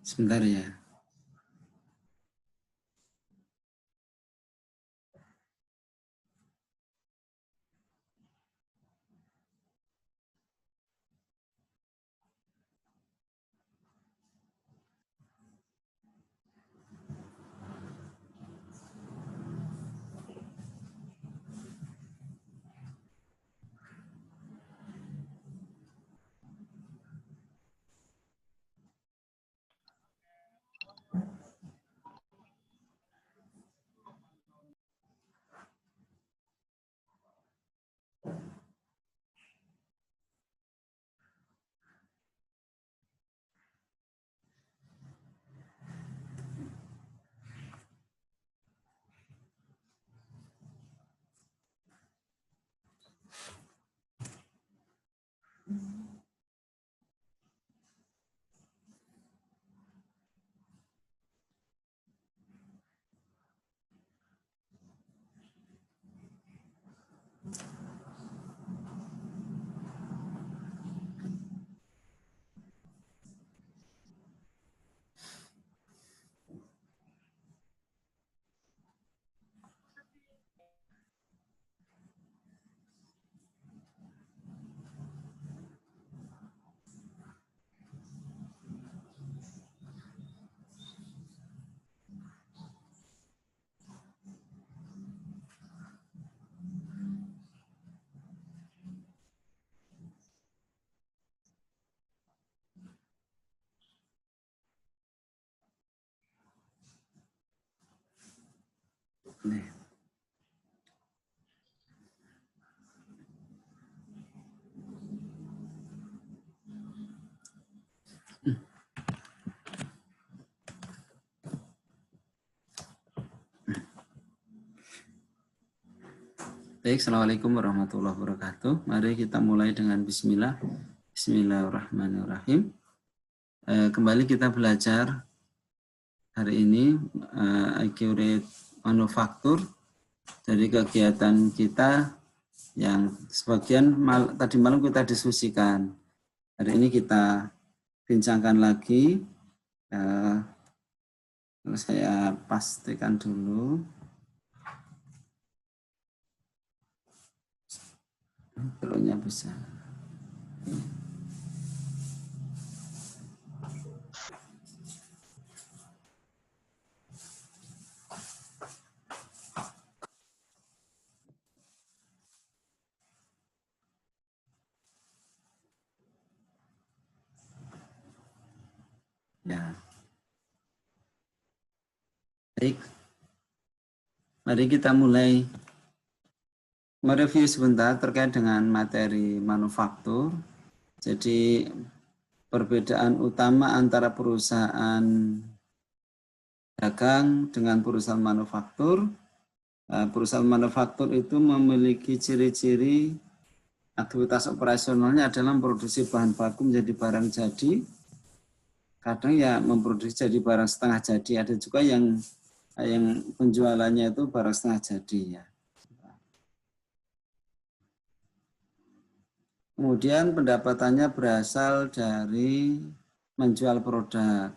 Sebentar ya. Nih. Baik, Assalamualaikum warahmatullahi wabarakatuh. Mari kita mulai dengan Bismillah. Bismillahirrahmanirrahim. Kembali kita belajar hari ini accurate manufaktur dari kegiatan kita yang sebagian tadi malam kita diskusikan. Hari ini kita bincangkan lagi. Saya pastikan dulu. Perlunya bisa. Ya. Baik. Mari kita mulai mereview sebentar terkait dengan materi manufaktur. Jadi perbedaan utama antara perusahaan dagang dengan perusahaan manufaktur. Perusahaan manufaktur itu memiliki ciri-ciri aktivitas operasionalnya adalah memproduksi bahan baku menjadi barang jadi. Kadang ya memproduksi jadi barang setengah jadi. Ada juga yang penjualannya itu barang setengah jadi ya. Kemudian pendapatannya berasal dari menjual produk.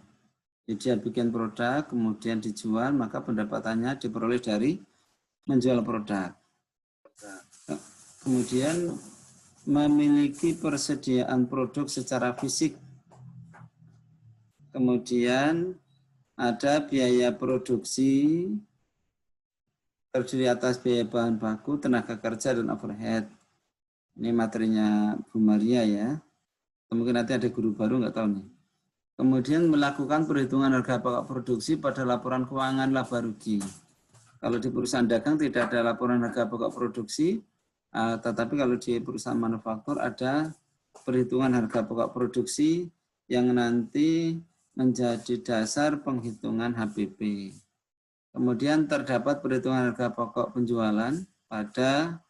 Jadi dia bikin produk, kemudian dijual, maka pendapatannya diperoleh dari menjual produk. Kemudian memiliki persediaan produk secara fisik. Kemudian ada biaya produksi terdiri atas biaya bahan baku, tenaga kerja, dan overhead. Ini materinya Bu Maria ya. Mungkin nanti ada guru baru, nggak tahu nih. Kemudian melakukan perhitungan harga pokok produksi pada laporan keuangan laba rugi. Kalau di perusahaan dagang tidak ada laporan harga pokok produksi, tetapi kalau di perusahaan manufaktur ada perhitungan harga pokok produksi yang nanti menjadi dasar penghitungan HPP. Kemudian terdapat perhitungan harga pokok penjualan pada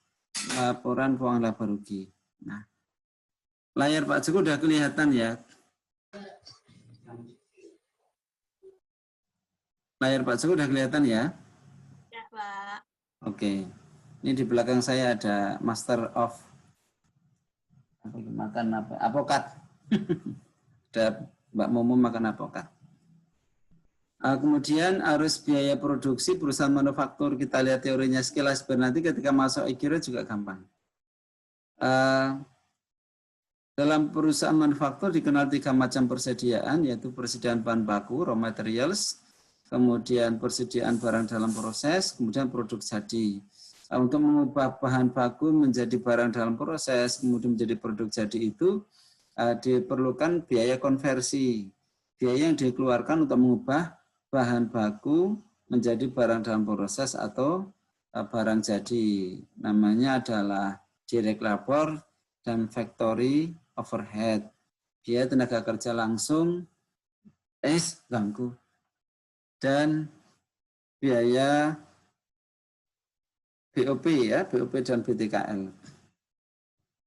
laporan keuangan laba rugi. Nah, layar Pak Joko udah kelihatan ya? Layar Pak Joko udah kelihatan ya? Ya, Pak. Oke. Ini di belakang saya ada Master of makan apa? Apokat. Ada Mbak Momo makan apokat. Kemudian arus biaya produksi perusahaan manufaktur, kita lihat teorinya sekilas, nanti ketika masuk accurate juga gampang. Dalam perusahaan manufaktur dikenal 3 macam persediaan, yaitu persediaan bahan baku, raw materials, kemudian persediaan barang dalam proses, kemudian produk jadi. Untuk mengubah bahan baku menjadi barang dalam proses, kemudian menjadi produk jadi itu diperlukan biaya konversi. Biaya yang dikeluarkan untuk mengubah bahan baku menjadi barang dalam proses atau barang jadi. Namanya adalah direct labor dan factory overhead. Biaya tenaga kerja langsung, ganggu. Dan biaya BOP ya, BOP dan BTKL.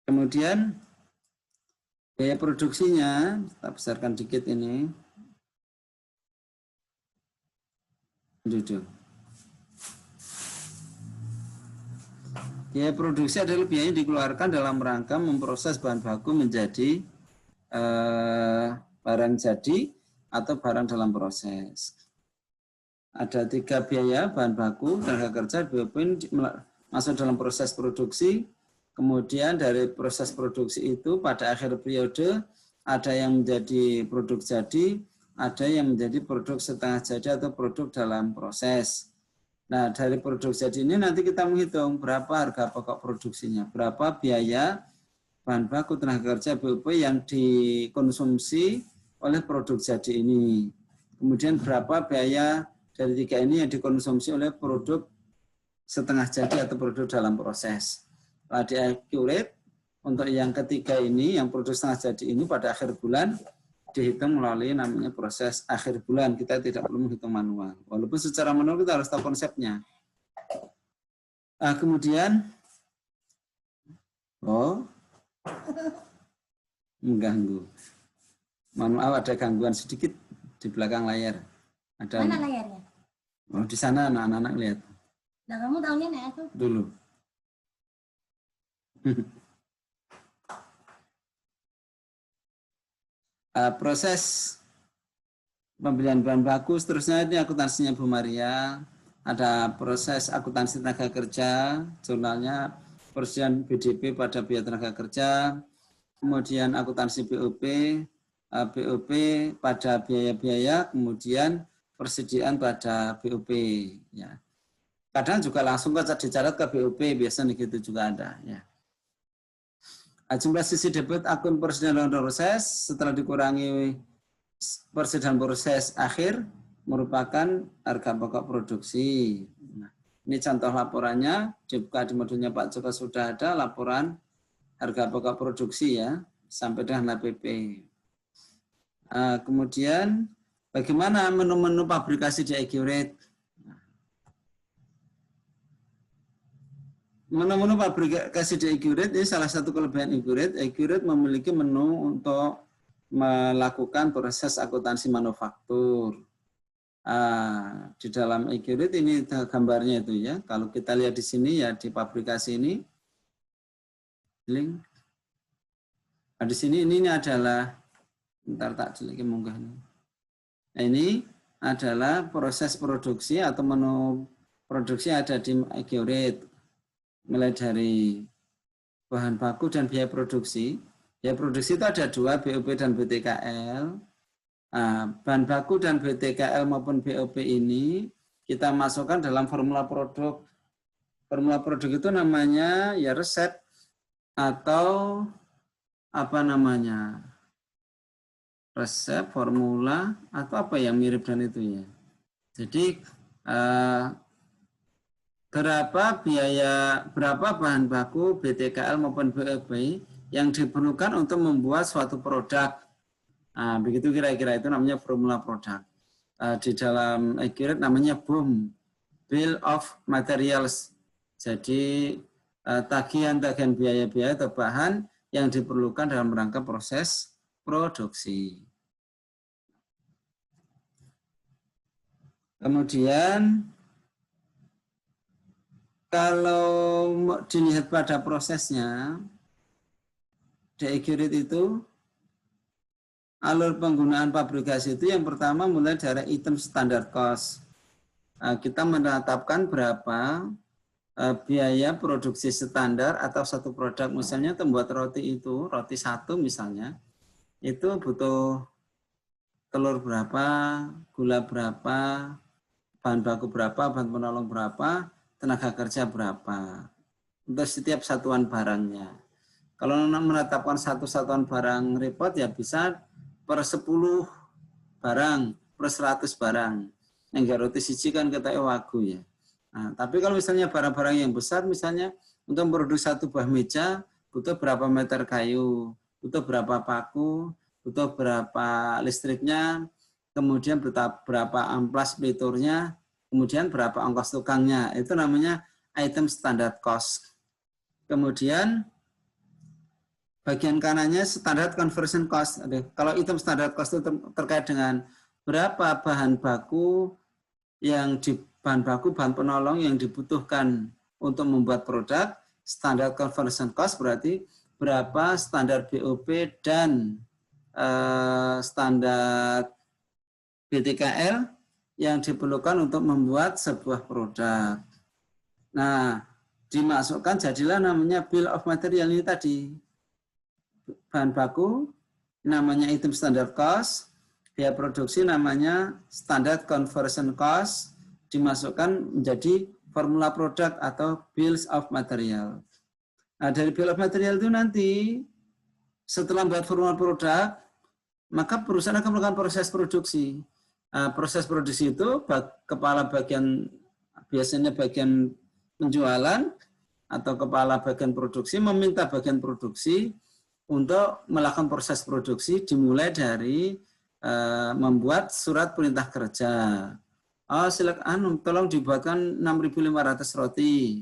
Kemudian biaya produksinya, kita besarkan dikit ini. Duduk. Biaya produksi adalah biaya yang dikeluarkan dalam rangka memproses bahan baku menjadi barang jadi atau barang dalam proses. Ada 3 biaya, bahan baku, tenaga kerja, BOP masuk dalam proses produksi. Kemudian dari proses produksi itu pada akhir periode ada yang menjadi produk jadi, ada yang menjadi produk setengah jadi atau produk dalam proses. Nah, dari produk jadi ini nanti kita menghitung berapa harga pokok produksinya, berapa biaya bahan baku, tenaga kerja, BOP yang dikonsumsi oleh produk jadi ini. Kemudian berapa biaya dari 3 ini yang dikonsumsi oleh produk setengah jadi atau produk dalam proses. Di accurate untuk yang ketiga ini, yang produk setengah jadi ini pada akhir bulan dihitung melalui namanya proses akhir bulan. Kita tidak perlu menghitung manual. Walaupun secara manual kita harus tahu konsepnya. Kemudian, mengganggu. Manual ada gangguan sedikit di belakang layar. Ada. Mana layarnya? Oh, di sana anak-anak lihat. Nah, kamu tahunya nih aku. Dulu. Proses pembelian bahan baku, seterusnya ini akuntansinya Bu Maria. Ada proses akuntansi tenaga kerja, jurnalnya persediaan BDP pada biaya tenaga kerja, kemudian akuntansi BOP, BOP pada biaya-biaya, kemudian persediaan pada BOP. Ya. Kadang juga langsung dicatat ke BOP, biasanya gitu juga ada. Ya. Jumlah sisi debit akun persediaan proses setelah dikurangi persediaan proses akhir merupakan harga pokok produksi. Nah, ini contoh laporannya, dibuka di modulnya Pak Joko sudah ada laporan harga pokok produksi ya, sampai dengan HPP. Kemudian bagaimana menu-menu pabrikasi di accurate? Menu-menu pabrikasi di accurate ini salah satu kelebihan accurate. Accurate memiliki menu untuk melakukan proses akuntansi manufaktur. Di dalam accurate ini gambarnya itu ya. Kalau kita lihat di sini ya di pabrikasi ini, link. Di sini ini adalah, bentar tak jelek munggah ini. Nah, ini adalah proses produksi atau menu produksi ada di accurate. Mulai dari bahan baku dan biaya produksi. Biaya produksi itu ada 2, BOP dan BTKL. Bahan baku dan BTKL maupun BOP ini kita masukkan dalam formula produk. Formula produk itu namanya ya resep atau apa namanya? Resep, formula, atau apa yang mirip dan itu ya. Jadi berapa bahan baku BTKL maupun BOP yang diperlukan untuk membuat suatu produk. Begitu kira-kira itu namanya formula produk. Di dalam accurate namanya BOM, Bill of Materials. Jadi tagihan-tagihan biaya-biaya atau bahan yang diperlukan dalam rangka proses produksi. Kemudian kalau dilihat pada prosesnya, di accurate itu alur penggunaan pabrikasi itu yang pertama mulai dari item standard cost. Kita menetapkan berapa biaya produksi standar atau satu produk, misalnya membuat roti itu, roti satu misalnya, itu butuh telur berapa, gula berapa, bahan baku berapa, bahan penolong berapa, tenaga kerja berapa, untuk setiap satuan barangnya. Kalau menetapkan satu satuan barang repot ya bisa per 10 barang, per 100 barang. Yang roti siji kan kita wagu ya. Nah, tapi kalau misalnya barang-barang yang besar, misalnya untuk memproduksi satu buah meja, butuh berapa meter kayu, butuh berapa paku, butuh berapa listriknya, kemudian berapa amplas peliturnya, kemudian berapa ongkos tukangnya. Itu namanya item standard cost. Kemudian bagian kanannya standard conversion cost. Kalau item standard cost itu terkait dengan berapa bahan baku bahan penolong yang dibutuhkan untuk membuat produk, standard conversion cost berarti berapa standar BOP dan standar BTKL yang diperlukan untuk membuat sebuah produk. Nah, dimasukkan jadilah namanya bill of material ini tadi. Bahan baku namanya item standard cost, biaya produksi namanya standard conversion cost, dimasukkan menjadi formula produk atau bills of material. Nah, dari bill of material itu nanti setelah membuat formula produk, maka perusahaan akan melakukan proses produksi. Proses produksi itu kepala bagian, biasanya bagian penjualan atau kepala bagian produksi meminta bagian produksi untuk melakukan proses produksi dimulai dari membuat surat perintah kerja. Silakan tolong dibuatkan 6.500 roti.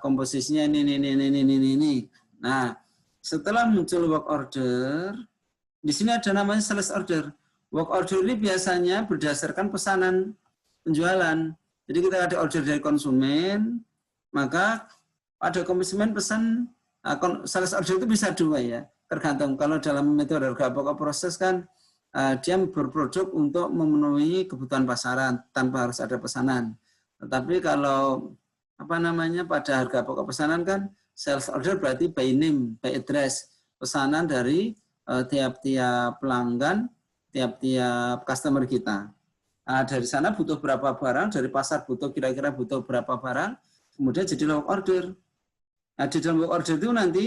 Komposisinya ini. Nah, setelah muncul work order, di sini ada namanya sales order. Work order ini biasanya berdasarkan pesanan penjualan. Jadi kita ada order dari konsumen, maka ada konsumen pesan. Sales order itu bisa dua ya, tergantung. Kalau dalam metode harga pokok proses kan dia berproduk untuk memenuhi kebutuhan pasaran tanpa harus ada pesanan. Tetapi kalau pada harga pokok pesanan kan sales order berarti by name, by address, pesanan dari tiap-tiap pelanggan, tiap-tiap customer kita. Dari sana butuh berapa barang, dari pasar kira-kira butuh berapa barang, kemudian jadi work order. Nah, di dalam work order itu nanti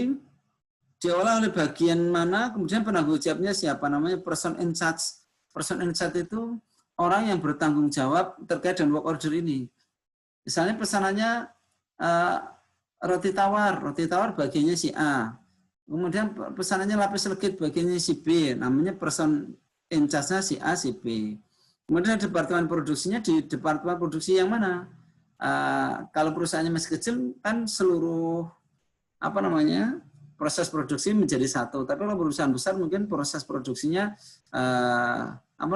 diolah oleh bagian mana, kemudian penanggung jawabnya siapa, namanya person in charge. Person in charge itu orang yang bertanggung jawab terkait dengan work order ini. Misalnya pesanannya roti tawar bagiannya si A. Kemudian pesanannya lapis legit bagiannya si B, namanya person in charge-nya si A, si B. Kemudian departemen produksinya di departemen produksi yang mana? Kalau perusahaannya masih kecil kan seluruh proses produksi menjadi satu. Tapi kalau perusahaan besar mungkin proses produksinya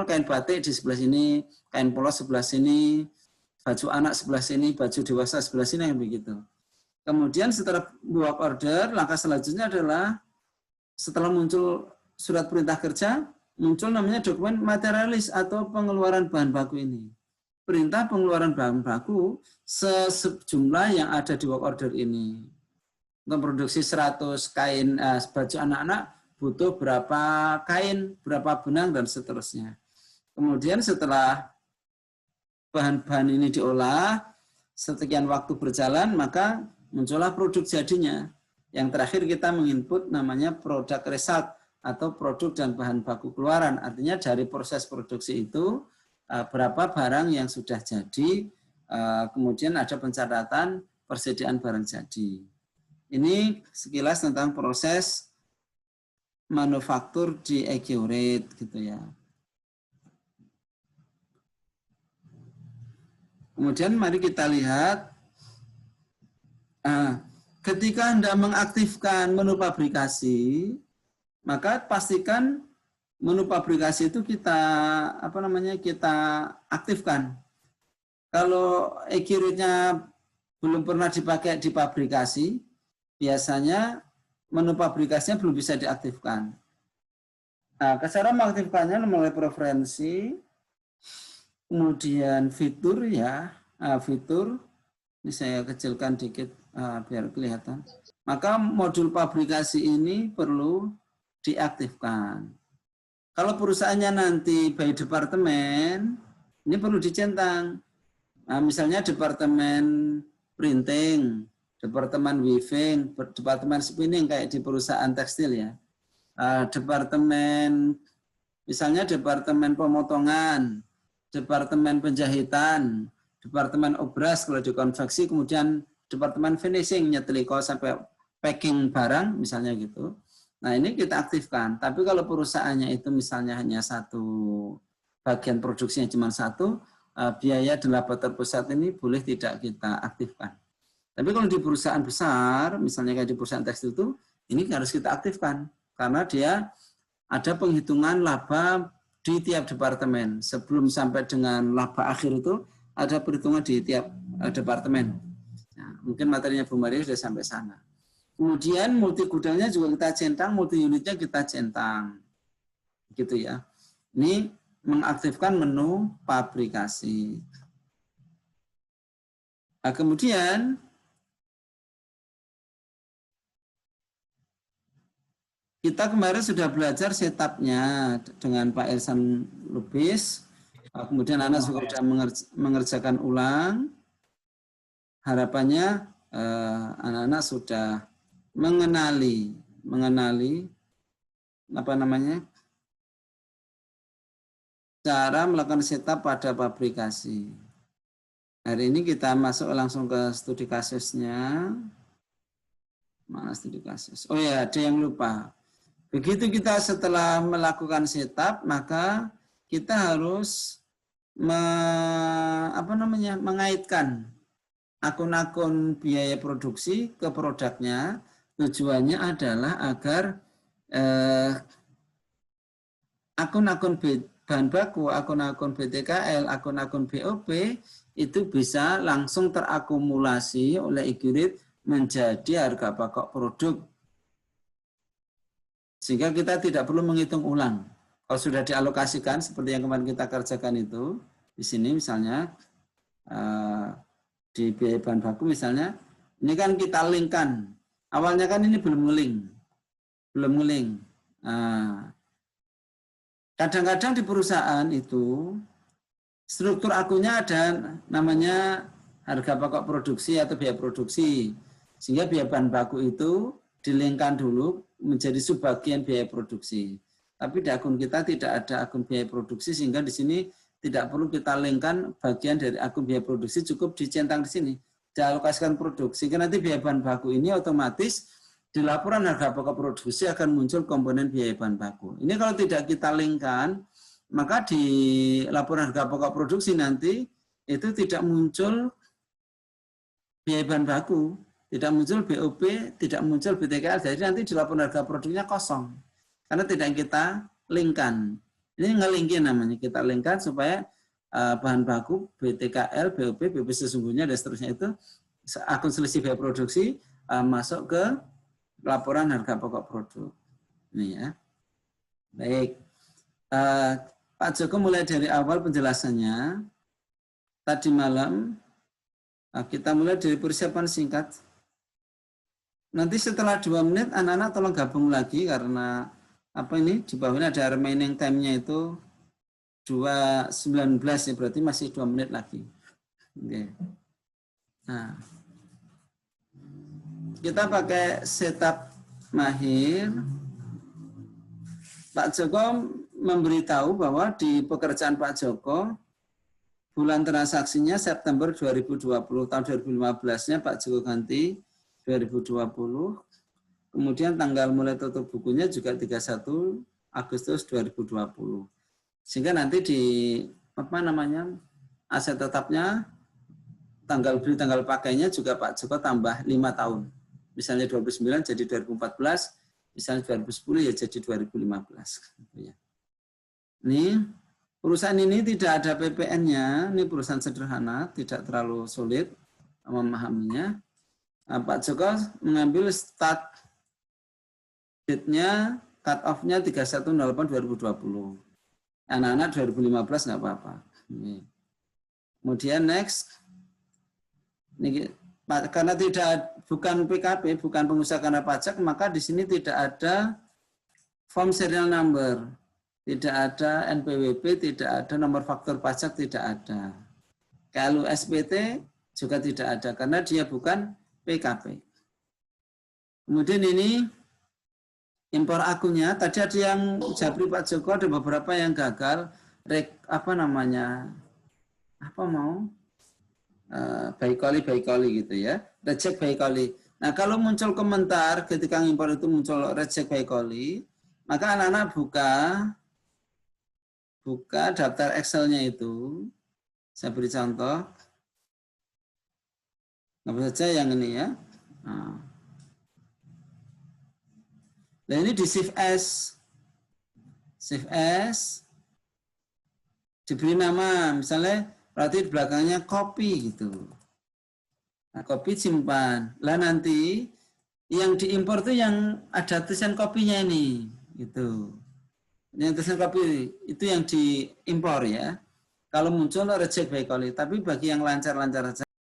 kain batik di sebelah sini, kain polos sebelah sini, baju anak sebelah sini, baju dewasa sebelah sini, yang begitu. Kemudian setelah work order, langkah selanjutnya adalah setelah muncul surat perintah kerja, muncul namanya dokumen materialis atau pengeluaran bahan baku ini. Perintah pengeluaran bahan baku sejumlah yang ada di work order ini. Untuk produksi 100 kain baju anak-anak butuh berapa kain, berapa benang, dan seterusnya. Kemudian setelah bahan-bahan ini diolah, sekian waktu berjalan, maka muncullah produk jadinya. Yang terakhir kita menginput namanya produk result atau produk dan bahan baku keluaran. Artinya dari proses produksi itu berapa barang yang sudah jadi, kemudian ada pencatatan persediaan barang jadi. Ini sekilas tentang proses manufaktur di Accurate gitu ya. Kemudian mari kita lihat ketika Anda mengaktifkan menu pabrikasi, maka pastikan menu pabrikasi itu kita kita aktifkan. Kalau Accurate-nya belum pernah dipakai di pabrikasi, biasanya menu pabrikasinya belum bisa diaktifkan. Nah, cara mengaktifkannya melalui preferensi, kemudian fitur ya, fitur, ini saya kecilkan dikit biar kelihatan. Maka modul pabrikasi ini perlu diaktifkan. Kalau perusahaannya nanti by departemen, ini perlu dicentang. Nah, misalnya departemen printing, departemen weaving, departemen spinning kayak di perusahaan tekstil ya. Departemen, misalnya departemen pemotongan, departemen penjahitan, departemen obras kalau di konveksi, kemudian departemen finishing, nyetrika sampai packing barang, misalnya gitu. Nah ini kita aktifkan, tapi kalau perusahaannya itu misalnya hanya satu bagian produksinya cuma satu, biaya di laba terpusat ini boleh tidak kita aktifkan. Tapi kalau di perusahaan besar, misalnya kayak di perusahaan tekstil itu, ini harus kita aktifkan. Karena dia ada penghitungan laba di tiap departemen. Sebelum sampai dengan laba akhir itu, ada perhitungan di tiap departemen. Nah, mungkin materinya Bu Maria sudah sampai sana. Kemudian multi gudangnya juga kita centang, multi unitnya kita centang. Gitu ya. Ini mengaktifkan menu pabrikasi. Nah, kemudian kita kemarin sudah belajar setupnya dengan Pak Irsan Lubis. Kemudian anak sudah mengerjakan ulang. Harapannya anak-anak sudah mengenali apa namanya, cara melakukan setup pada pabrikasi. Hari ini kita masuk langsung ke studi kasusnya. Mana studi kasus? Oh ya, ada yang lupa. Begitu kita setelah melakukan setup, maka kita harus mengaitkan akun-akun biaya produksi ke produknya. Tujuannya adalah agar akun-akun bahan baku, akun-akun BTKL, akun-akun BOP itu bisa langsung terakumulasi oleh IGRIT menjadi harga pokok produk. Sehingga kita tidak perlu menghitung ulang. Kalau sudah dialokasikan seperti yang kemarin kita kerjakan itu, di sini misalnya di biaya bahan baku misalnya, ini kan kita linkkan. Awalnya kan ini belum ngeling. Kadang-kadang di perusahaan itu struktur akunnya ada namanya harga pokok produksi atau biaya produksi. Sehingga biaya bahan baku itu dilingkan dulu menjadi subbagian biaya produksi. Tapi di akun kita tidak ada akun biaya produksi, sehingga di sini tidak perlu kita linkkan bagian dari akun biaya produksi, cukup dicentang di sini, dialokasikan produksi. Sehingga nanti biaya bahan baku ini otomatis di laporan harga pokok produksi akan muncul komponen biaya bahan baku. Ini kalau tidak kita linkkan, maka di laporan harga pokok produksi nanti itu tidak muncul biaya bahan baku, tidak muncul BOP, tidak muncul BTKL, jadi nanti di laporan harga produknya kosong. Karena tidak kita linkkan. Ini ngelingkin namanya, kita linkkan supaya bahan baku, BTKL, BOP, BOP sesungguhnya, dan seterusnya itu akun selisih biaya produksi masuk ke laporan harga pokok produk. Ini ya. Baik. Pak Joko mulai dari awal penjelasannya. Tadi malam kita mulai dari persiapan singkat. Nanti setelah 2 menit anak-anak tolong gabung lagi karena apa ini di bawah ini ada remaining time-nya itu 2:19 ya, berarti masih 2 menit lagi. Oke. Nah, kita pakai setup Mahir. Pak Joko memberitahu bahwa di pekerjaan Pak Joko bulan transaksinya September 2020, tahun 2015-nya Pak Joko ganti 2020. Kemudian tanggal mulai tutup bukunya juga 31 Agustus 2020. Sehingga nanti di aset tetapnya tanggal beli tanggal pakainya juga Pak Joko tambah 5 tahun. Misalnya 2009 jadi 2014, misalnya 2010 ya jadi 2015. Ini perusahaan ini tidak ada PPN-nya, ini perusahaan sederhana, tidak terlalu sulit memahaminya. Pak Joko mengambil start date-nya cut off-nya 31/08/2020. Anak-anak 2015 nggak apa-apa. Kemudian next. Ini, karena bukan PKP, bukan pengusaha kena pajak, maka di sini tidak ada form serial number, tidak ada NPWP, tidak ada nomor faktur pajak, tidak ada. Kalau SPT juga tidak ada, karena dia bukan PKP. Kemudian ini impor akunnya, tadi ada yang Japri Pak Joko, ada beberapa yang gagal, baikoli gitu ya, reject baikoli. Nah kalau muncul komentar ketika impor itu muncul reject baikoli, maka anak-anak buka daftar Excel-nya itu. Saya beri contoh. Apa saja yang ini ya. Nah ini di Shift S. Shift S. Diberi nama, misalnya berarti di belakangnya copy gitu. Nah, copy simpan. Lah nanti yang diimpor itu yang ada tulisan kopinya ini, gitu. Yang tulisan kopi itu yang diimpor ya. Kalau muncul reject baikoli, tapi bagi yang lancar-lancar saja